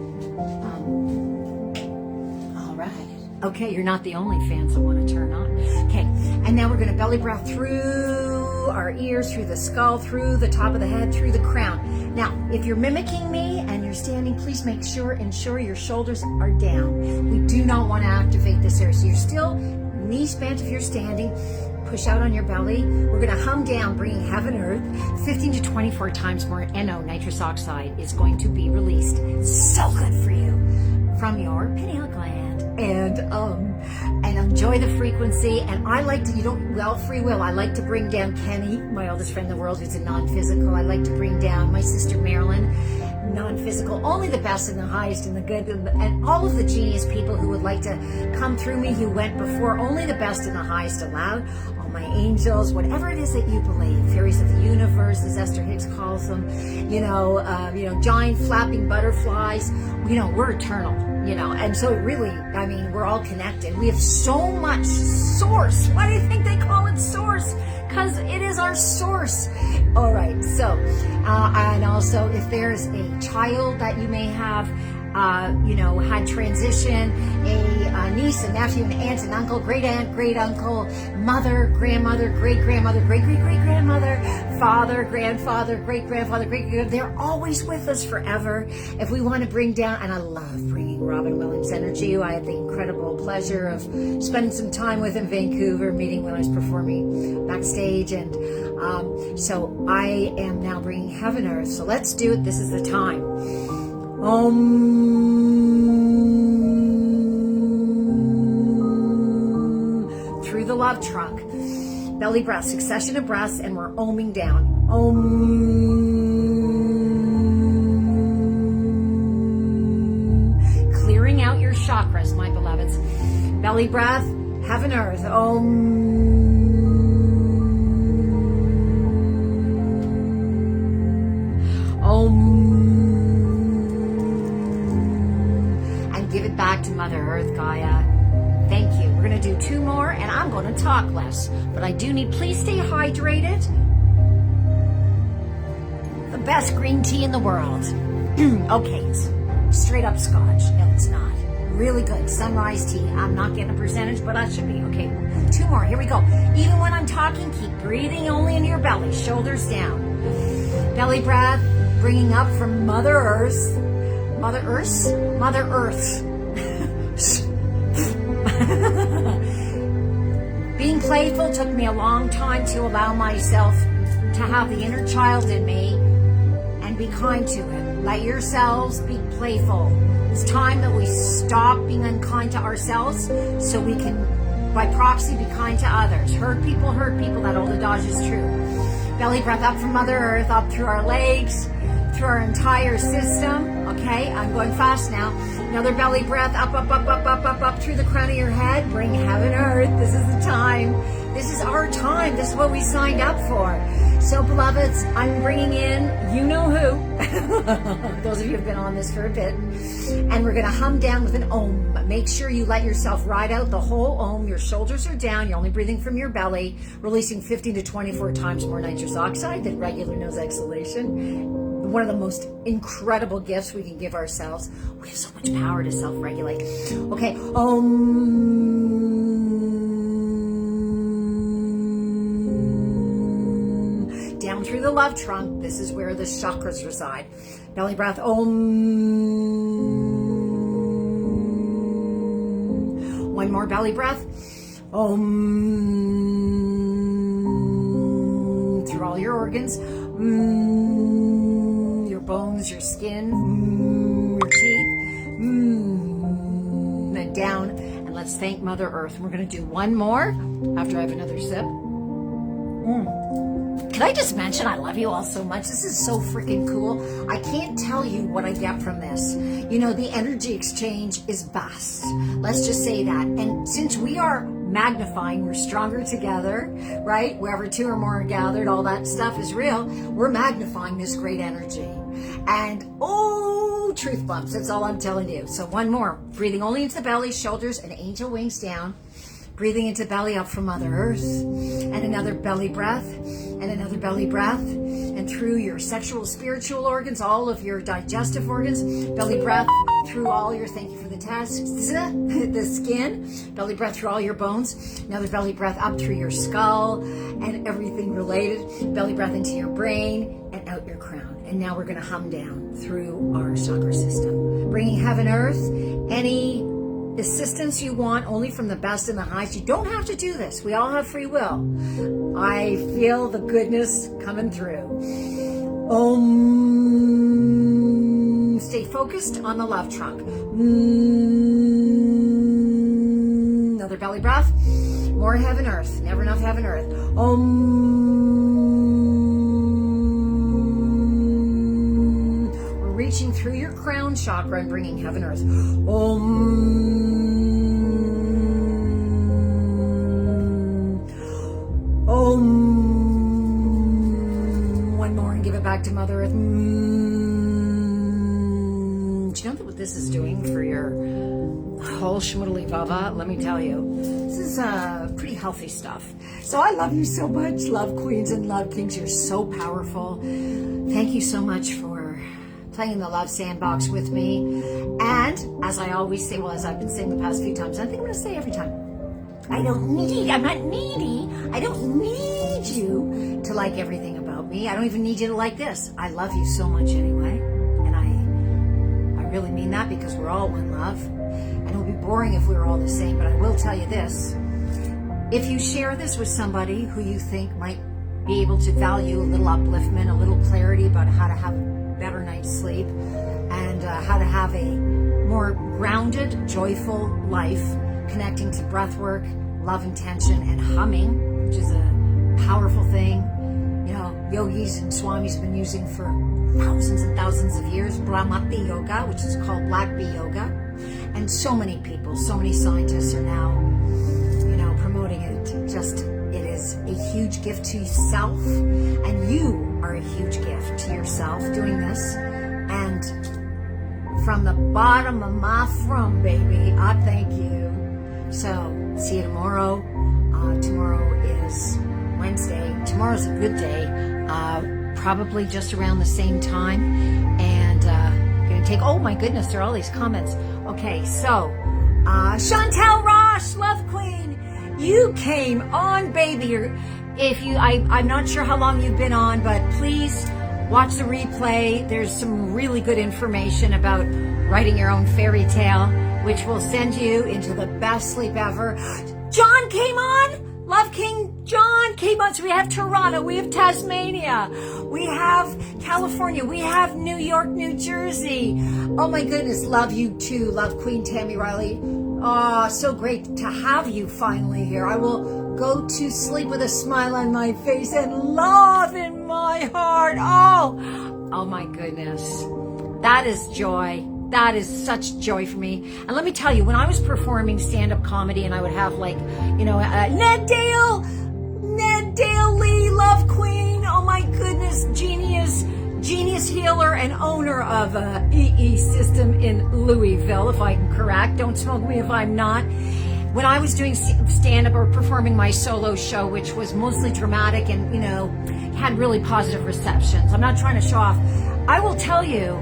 All right. Okay, you're not the only fan, so I want to turn on. Okay, and now we're going to belly breath through our ears, through the skull, through the top of the head, through the crown. Now, if you're mimicking me and you're standing, please ensure your shoulders are down. We do not want to activate this area. So you're still knees bent if you're standing. Push out on your belly. We're going to hum down, bringing heaven, earth. 15 to 24 times more NO, nitrous oxide, is going to be released. So good for you from your pineal gland. And enjoy the frequency. And I like to, free will. I like to bring down Kenny, my oldest friend in the world, who's a non-physical. I like to bring down my sister Marilyn, non-physical, only the best and the highest and the good, and all of the genius people who would like to come through me, who went before, only the best and the highest allowed. All my angels, whatever it is that you believe, fairies of the universe, as Esther Hicks calls them, giant flapping butterflies. We're eternal, and so really, we're all connected. We have so much source. Why do you think they call it source? Because it is our source. All right, so, and also if there's a child that you may have, had transition, a niece, a nephew, an aunt, an uncle, great aunt, great uncle, mother, grandmother, great grandmother, great great great grandmother, father, grandfather, great grandfather, great great, they're always with us forever. If we want to bring down, and I love bringing Robin Williams energy. I had the incredible pleasure of spending some time with him in Vancouver, meeting when I was performing backstage, and so I am now bringing heaven, earth. So let's do it. This is the time. Through the love trunk, belly breath, succession of breaths, and we're oming down. Clearing out your chakras, my beloveds. Belly breath, heaven, earth. Give it back to Mother Earth, Gaia. Thank you. We're going to do 2 more, and I'm going to talk less. But I do need, please stay hydrated. The best green tea in the world. Okay, it's straight up Scotch. No, it's not. Really good. Sunrise tea. I'm not getting a percentage, but I should be. Okay, 2 more. Here we go. Even when I'm talking, keep breathing only in your belly. Shoulders down. Belly breath, bringing up from Mother Earth. Mother Earth? Mother Earth. Being playful took me a long time to allow myself to have the inner child in me and be kind to it. Let yourselves be playful. It's time that we stop being unkind to ourselves so we can, by proxy, be kind to others. Hurt people, that old adage is true. Belly breath up from Mother Earth, up through our legs, through our entire system. Okay, I'm going fast now. Another belly breath, up through the crown of your head. Bring heaven, earth. This is the time. This is our time. This is what we signed up for. So, beloveds, I'm bringing in you-know-who. Those of you who have been on this for a bit. And we're going to hum down with an om. Make sure you let yourself ride out the whole om. Your shoulders are down. You're only breathing from your belly, releasing 15 to 24 times more nitrous oxide than regular nose exhalation. One of the most incredible gifts we can give ourselves. We have so much power to self-regulate. Okay, down through the love trunk. This is where the chakras reside. Belly breath, One more belly breath. Through all your organs. Bones, your skin, your teeth, and down. And let's thank Mother Earth. And we're going to do 1 more after I have another sip. Can I just mention I love you all so much? This is so freaking cool. I can't tell you what I get from this. You know, the energy exchange is vast. Let's just say that. And since we are magnifying, we're stronger together, right? Wherever two or more are gathered, all that stuff is real. We're magnifying this great energy. And truth bumps. That's all I'm telling you. So one more. Breathing only into the belly, shoulders, and angel wings down. Breathing into belly up from Mother Earth, and another belly breath, and another belly breath, and through your sexual, spiritual organs, all of your digestive organs, belly breath through all your, thank you for the test, the skin, belly breath through all your bones, another belly breath up through your skull, and everything related, belly breath into your brain, and out your crown. And now we're going to hum down through our chakra system, bringing heaven, earth, any assistance you want, only from the best and the highest. You don't have to do this. We all have free will. I feel the goodness coming through. Om. Stay focused on the love trunk. Another belly breath. More heaven, earth. Never enough heaven, earth. Om. We're reaching through your crown chakra and bringing heaven, earth. Om. Om. One more and give it back to Mother Earth. Do you know what this is doing for your whole shmudali baba? Let me tell you. This is pretty healthy stuff. So I love you so much. Love queens and love kings. You're so powerful. Thank you so much for playing in the love sandbox with me. And as I always say, well, as I've been saying the past few times, I think I'm going to say every time, I'm not needy. I don't need you to like everything about me. I don't even need you to like this. I love you so much anyway. And I really mean that, because we're all one love. And it would be boring if we were all the same, but I will tell you this. If you share this with somebody who you think might be able to value a little upliftment, a little clarity about how to have a better night's sleep, and how to have a more grounded, joyful life, connecting to breath work, love intention, and humming, which is a powerful thing. You know, yogis and swamis have been using for thousands and thousands of years. Brahmati yoga, which is called black bee yoga. And so many people, so many scientists are now, you know, promoting it. It is a huge gift to yourself, and you are a huge gift to yourself doing this. And from the bottom of my throat, baby, I thank you. So, see you tomorrow. Tomorrow is Wednesday. Tomorrow's a good day. Probably just around the same time. And going to take, oh my goodness, there are all these comments. Okay, so, Chantel Rosh, Love Queen, you came on, baby. I'm not sure how long you've been on, but please watch the replay. There's some really good information about writing your own fairy tale, which will send you into the best sleep ever. John came on. Love King John came on. So we have Toronto, we have Tasmania, we have California, we have New York, New Jersey. Oh my goodness, love you too. Love Queen Tammy Riley. Oh, so great to have you finally here. I will go to sleep with a smile on my face and love in my heart. Oh my goodness. That is joy. That is such joy for me. And let me tell you, when I was performing stand-up comedy and I would have like, you know, Ned Dale Lee, Love Queen, oh my goodness, genius healer and owner of EE System in Louisville, if I'm correct. Don't smoke me if I'm not. When I was doing stand-up or performing my solo show, which was mostly dramatic and, you know, had really positive receptions. I'm not trying to show off. I will tell you,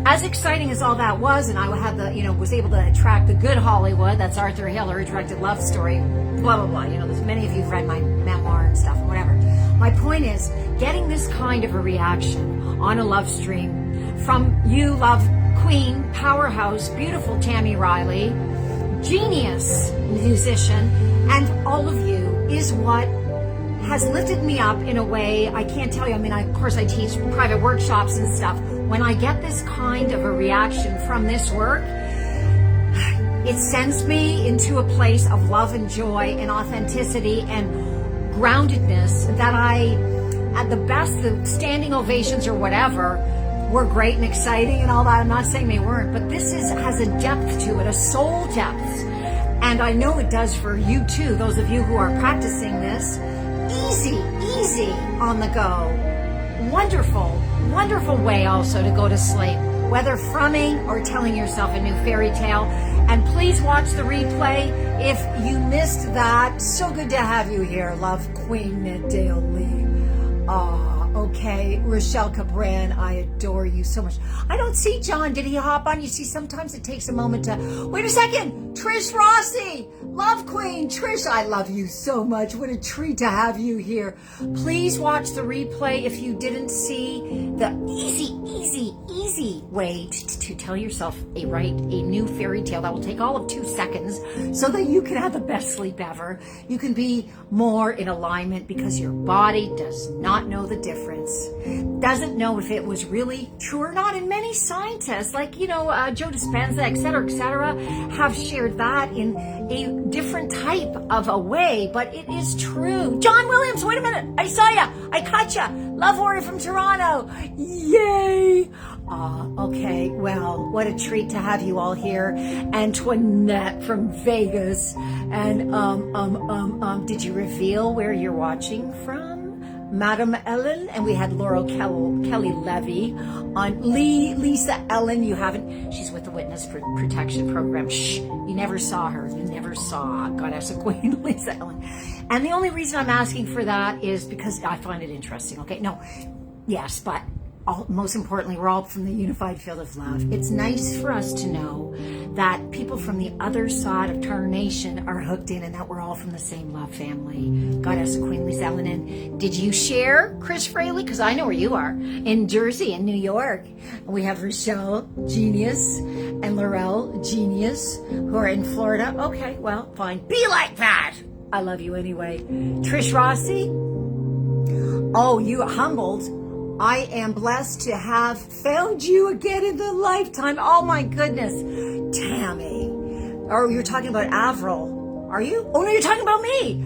as exciting as all that was, and I had was able to attract the good Hollywood, that's Arthur Hiller, who directed Love Story, blah, blah, blah. You know, there's many of you have read my memoir and stuff, and whatever. My point is, getting this kind of a reaction on a love stream from you, Love Queen, powerhouse, beautiful Tammy Riley, genius musician, and all of you is what has lifted me up in a way I can't tell you. I mean, of course I teach private workshops and stuff. When I get this kind of a reaction from this work, it sends me into a place of love and joy and authenticity and groundedness that I at the best, the standing ovations or whatever were great and exciting and all that. I'm not saying they weren't, but this has a depth to it, a soul depth. And I know it does for you too, those of you who are practicing this. Easy on the go. Wonderful, wonderful way also to go to sleep, whether frumming or telling yourself a new fairy tale. And please watch the replay if you missed that. So good to have you here, love Queen Nadale Lee. Okay, Rochelle Cabran, I adore you so much. I don't see John. Did he hop on? You see, sometimes it takes a moment to... Wait a second. Trish Rossi, love Queen. Trish, I love you so much. What a treat to have you here. Please watch the replay if you didn't see the easy way to tell yourself a new fairy tale that will take all of 2 seconds so that you can have the best sleep ever. You can be more in alignment because your body does not know the difference. Doesn't know if it was really true or not. And many scientists, like, Joe Dispenza, et cetera, have shared that in a different type of a way, but it is true. John Williams, wait a minute. I saw ya. I caught ya. Love Warrior from Toronto. Yay. Okay. Well, what a treat to have you all here. Antoinette from Vegas. And, did you reveal where you're watching from? Madam Ellen, and we had Laurel Kelly Levy on. Lisa Ellen, you haven't, she's with the Witness Protection Program. Shh, you never saw her. You never saw Goddess of Queen Lisa Ellen. And the only reason I'm asking for that is because I find it interesting. Okay, no, yes, but most importantly, we're all from the unified field of love. It's nice for us to know that people from the other side of Turner Nation are hooked in and that we're all from the same love family. Goddess of Queen Lisa Ellen. And did you share Chris Fraley? Because I know where you are. In Jersey, in New York. We have Rochelle Genius and Laurel Genius who are in Florida. Okay, well, fine. Be like that. I love you anyway. Trish Rossi. Oh, you humbled. I am blessed to have found you again in the lifetime. Oh my goodness. Tammy. Oh, you're talking about Avril. Are you? Oh no, you're talking about me.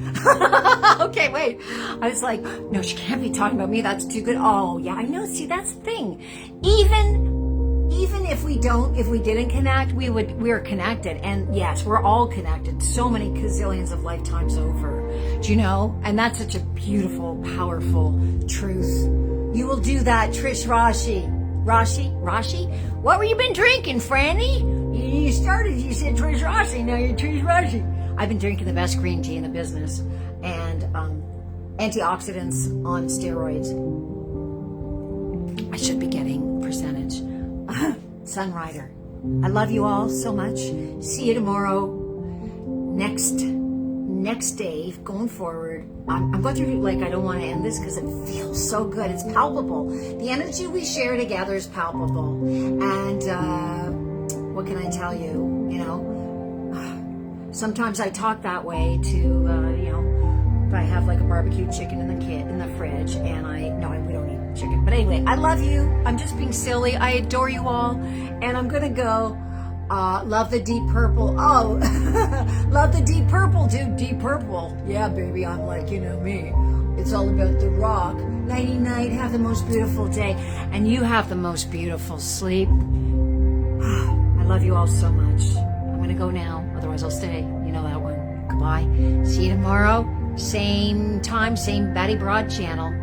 Okay, wait. I was like, no, she can't be talking about me. That's too good. Oh yeah, I know. See, that's the thing. Even if we didn't connect, we're connected. And yes, we're all connected so many gazillions of lifetimes over. Do you know? And that's such a beautiful, powerful truth. You will do that, Trish Rashi. Rashi? What were you been drinking, Franny? You said Trish Rashi, now you're Trish Rashi. I've been drinking the best green tea in the business and antioxidants on steroids. I should be getting percentage. Sunrider. I love you all so much. See you tomorrow. Next day, going forward, I'm going through, I don't want to end this because it feels so good. It's palpable. The energy we share together is palpable. And what can I tell you? Sometimes I talk that way to, if I have a barbecue chicken in the fridge, and we don't eat chicken. But anyway, I love you. I'm just being silly. I adore you all, and I'm gonna go. Love the Deep Purple. Oh, love the Deep Purple, dude. Deep Purple. Yeah, baby, I'm me. It's all about the rock. Nighty night. Have the most beautiful day. And you have the most beautiful sleep. I love you all so much. I'm going to go now. Otherwise, I'll stay. You know that one. Goodbye. See you tomorrow. Same time, same Batty Broad channel.